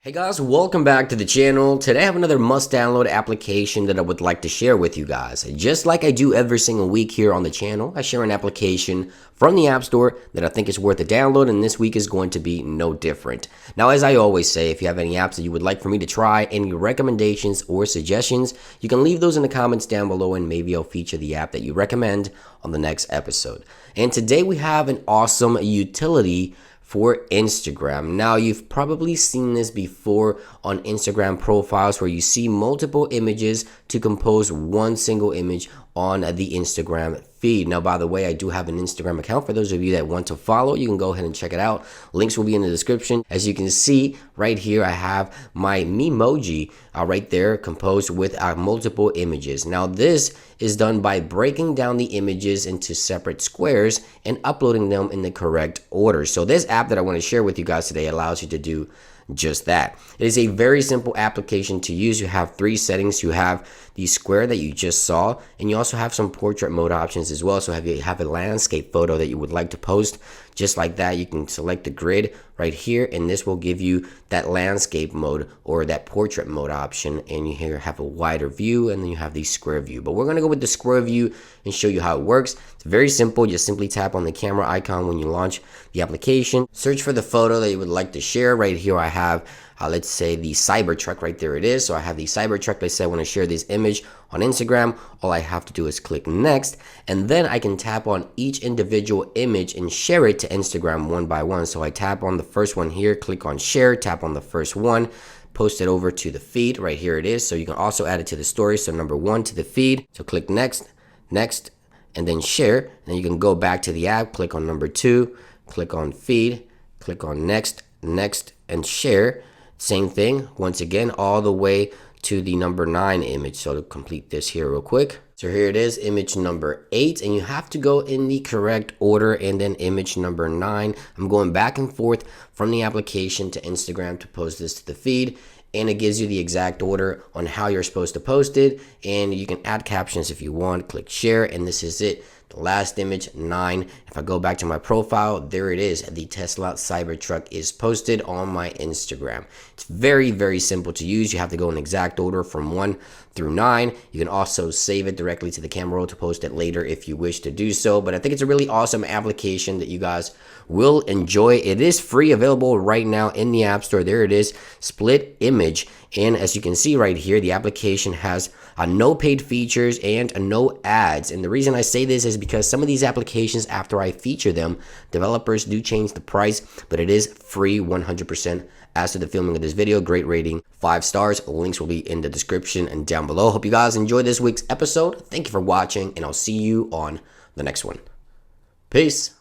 Hey guys, welcome back to the channel. Today I have another must download application that I would like to share with you guys. Just like I do every single week here on the channel, I share an application from the App Store that I think is worth a download, and this week is going to be no different. Now, as I always say, if you have any apps that you would like for me to try, any recommendations or suggestions, you can leave those in the comments down below and maybe I'll feature the app that you recommend on the next episode. And today we have an awesome utility for Instagram. Now, you've probably seen this before on Instagram profiles where you see multiple images to compose one single image on the Instagram feed. Now, by the way, I do have an Instagram account. For those of you that want to follow, you can go ahead and check it out. Links will be in the description. As you can see right here, I have my Memoji right there composed with multiple images. Now, this is done by breaking down the images into separate squares and uploading them in the correct order. So this app that I want to share with you guys today allows you to do just that. It is a very simple application to use. You have three settings. You have the square that you just saw, and you also have some portrait mode options as well. So if you have a landscape photo that you would like to post, just like that, you can select the grid right here, and this will give you that landscape mode or that portrait mode option. And you here have a wider view, and then you have the square view. But we're going to go with the square view and show you how it works. It's very simple. Just simply tap on the camera icon when you launch the application. Search for the photo that you would like to share. Right here I have let's say the Cybertruck. Right there it is. So I have the Cybertruck. Let's say I want to share this image on Instagram. All I have to do is click next, and then I can tap on each individual image and share it to Instagram one by one. So I tap on the first one here, click on share, tap on the first one, post it over to the feed. Right here it is. So you can also add it to the story. So number one to the feed. So click next, and then share. And you can go back to the app, click on number two, click on feed, click on next, and share. Same thing, once again, all the way to the number 9 image. So to complete this here real quick. So here it is, image number 8, and you have to go in the correct order, and then image number 9. I'm going back and forth from the application to Instagram to post this to the feed, and it gives you the exact order on how you're supposed to post it, and you can add captions if you want. Click share, and this is it. The last image, 9. If I go back to my profile, there it is. The Tesla Cybertruck is posted on my Instagram. It's very, very simple to use. You have to go in exact order from 1 through 9. You can also save it directly to the camera roll to post it later if you wish to do so. But I think it's a really awesome application that you guys will enjoy. It is free, available right now in the App Store. There it is, split image. And as you can see right here, the application has no paid features and no ads. And the reason I say this is because some of these applications, after I feature them, developers do change the price, but it is free 100%. As to the filming of this video, great rating, 5 stars. Links will be in the description and down below. Hope you guys enjoyed this week's episode. Thank you for watching, and I'll see you on the next one. Peace.